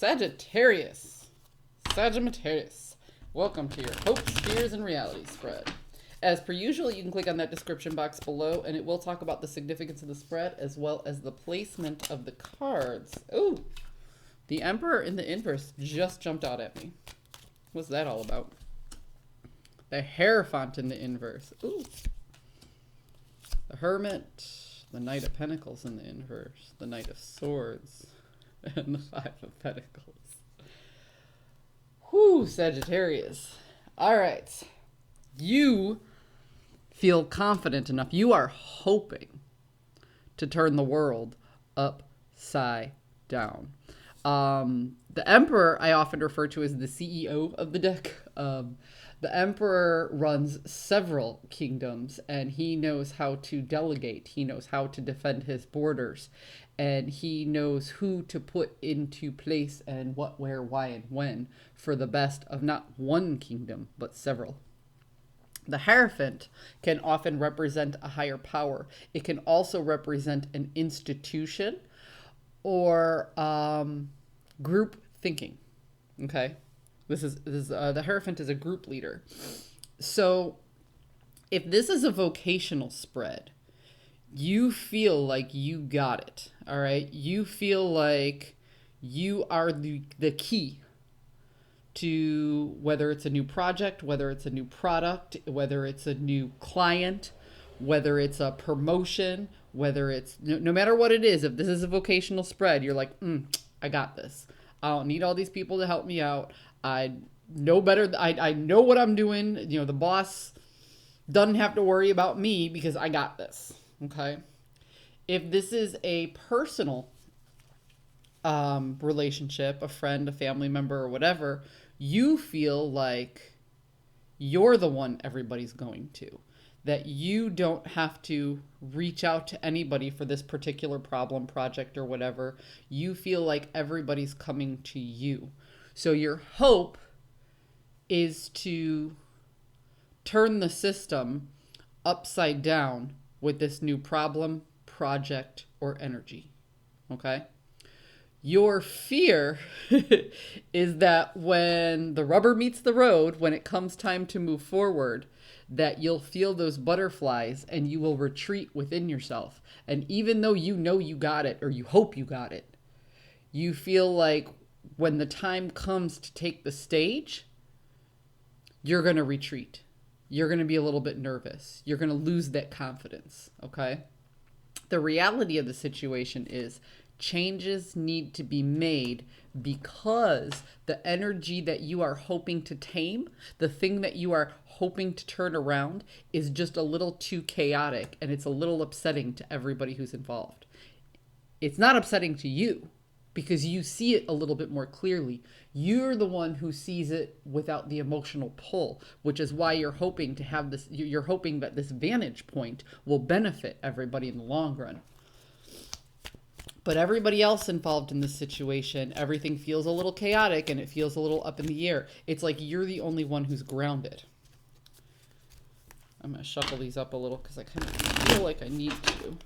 Sagittarius. Sagittarius. Welcome to your hopes, fears, and reality spread. As per usual, you can click on that description box below, and it will talk about the significance of the spread as well as the placement of the cards. Oh, the Emperor in the inverse just jumped out at me. What's that all about? The Hierophant in the inverse. Ooh. The Hermit. The Knight of Pentacles in the inverse. The Knight of Swords. And the Five of Pentacles. Whew, Sagittarius. All right. You feel confident enough. You are hoping to turn the world upside down. The Emperor, I often refer to as the CEO of the deck. The Emperor runs several kingdoms, and he knows how to delegate. He knows how to defend his borders, and he knows who to put into place and what, where, why, and when for the best of not one kingdom, but several. The Hierophant can often represent a higher power. It can also represent an institution or group thinking. Okay, the Hierophant is a group leader. So if this is a vocational spread, you feel like you got it. All right, you feel like you are the key to whether it's a new project, whether it's a new product, whether it's a new client, whether it's a promotion, whether it's no matter what it is. If this is a vocational spread, you're like, I got this. I don't need all these people to help me out. I know better. I know what I'm doing. You know, the boss doesn't have to worry about me because I got this. Okay. If this is a personal relationship, a friend, a family member, or whatever, you feel like you're the one everybody's going to, that you don't have to reach out to anybody for this particular problem, project, or whatever. You feel like everybody's coming to you. So your hope is to turn the system upside down with this new problem, project, or energy. Okay? Your fear is that when the rubber meets the road, when it comes time to move forward, that you'll feel those butterflies and you will retreat within yourself. And even though you know you got it, or you hope you got it, you feel like when the time comes to take the stage, you're going to retreat. You're going to be a little bit nervous. You're going to lose that confidence, okay? The reality of the situation is changes need to be made because the energy that you are hoping to tame, the thing that you are hoping to turn around, is just a little too chaotic, and it's a little upsetting to everybody who's involved. It's not upsetting to you because you see it a little bit more clearly. You're the one who sees it without the emotional pull, which is why you're hoping to have this, you're hoping that this vantage point will benefit everybody in the long run. But everybody else involved in this situation, everything feels a little chaotic and it feels a little up in the air. It's like you're the only one who's grounded. I'm going to shuffle these up a little because I kind of feel like I need to.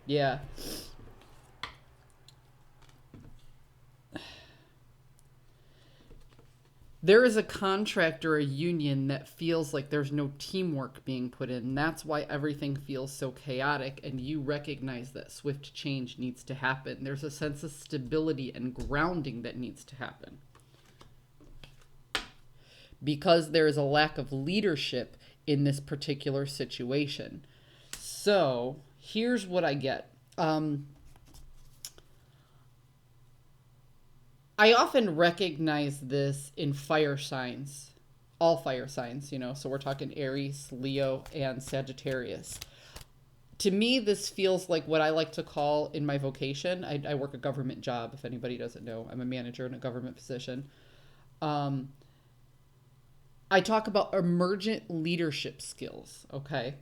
Yeah. There is a contract or a union that feels like there's no teamwork being put in. That's why everything feels so chaotic, and you recognize that swift change needs to happen. There's a sense of stability and grounding that needs to happen. Because there is a lack of leadership in this particular situation. So, here's what I get. I often recognize this in fire signs, all fire signs, you know, so we're talking Aries, Leo, and Sagittarius. To me, this feels like what I like to call in my vocation. I work a government job, if anybody doesn't know. I'm a manager in a government position. I talk about emergent leadership skills, okay?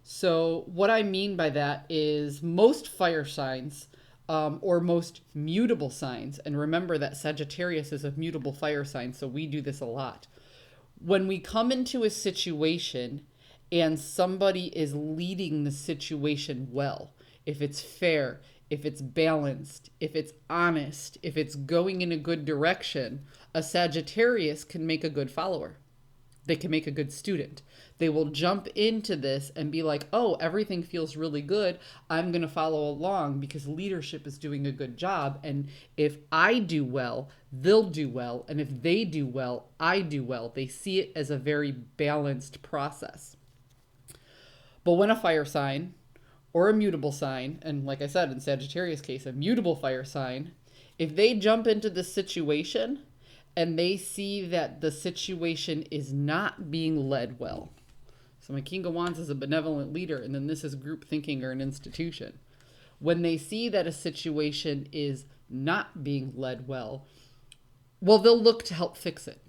So what I mean by that is most fire signs or most mutable signs, and remember that Sagittarius is a mutable fire sign, so we do this a lot. When we come into a situation and somebody is leading the situation well, if it's fair, if it's balanced, if it's honest, if it's going in a good direction, a Sagittarius can make a good follower. They can make a good student. They will jump into this and be like, oh, everything feels really good. I'm going to follow along because leadership is doing a good job. And if I do well, they'll do well. And if they do well, I do well. They see it as a very balanced process. But when a fire sign or a mutable sign, and like I said, in Sagittarius' case, a mutable fire sign, if they jump into this situation and they see that the situation is not being led well. So my King of Wands is a benevolent leader, and then this is group thinking or an institution. When they see that a situation is not being led well, well, they'll look to help fix it.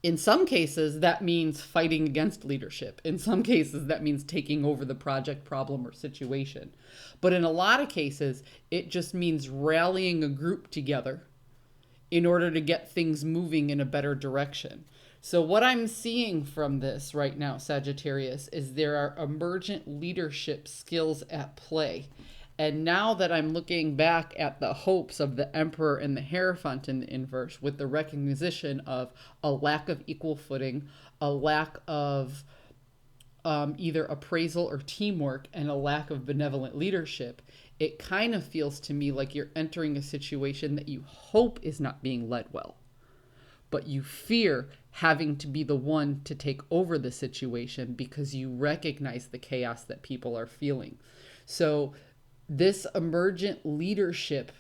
In some cases, that means fighting against leadership. In some cases, that means taking over the project, problem, or situation. But in a lot of cases, it just means rallying a group together in order to get things moving in a better direction. So what I'm seeing from this right now, Sagittarius, is there are emergent leadership skills at play. And now that I'm looking back at the hopes of the Emperor and the Hierophant in the inverse, with the recognition of a lack of equal footing, a lack of either appraisal or teamwork, and a lack of benevolent leadership, it kind of feels to me like you're entering a situation that you hope is not being led well, but you fear having to be the one to take over the situation because you recognize the chaos that people are feeling. So this emergent leadership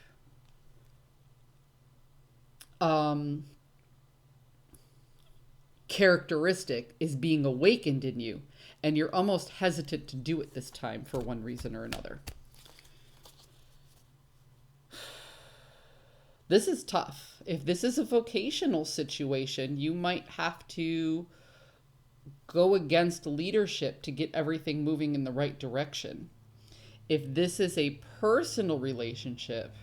characteristic is being awakened in you, and you're almost hesitant to do it this time for one reason or another. This is tough. If this is a vocational situation, you might have to go against leadership to get everything moving in the right direction. If this is a personal relationship,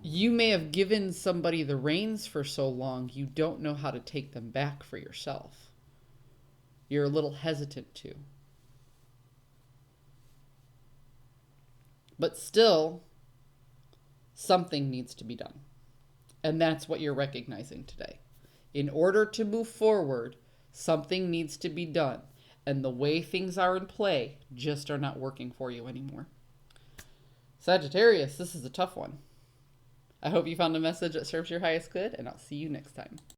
you may have given somebody the reins for so long, you don't know how to take them back for yourself. You're a little hesitant to. But still, something needs to be done. And that's what you're recognizing today. In order to move forward, something needs to be done. And the way things are in play just are not working for you anymore. Sagittarius, this is a tough one. I hope you found a message that serves your highest good, and I'll see you next time.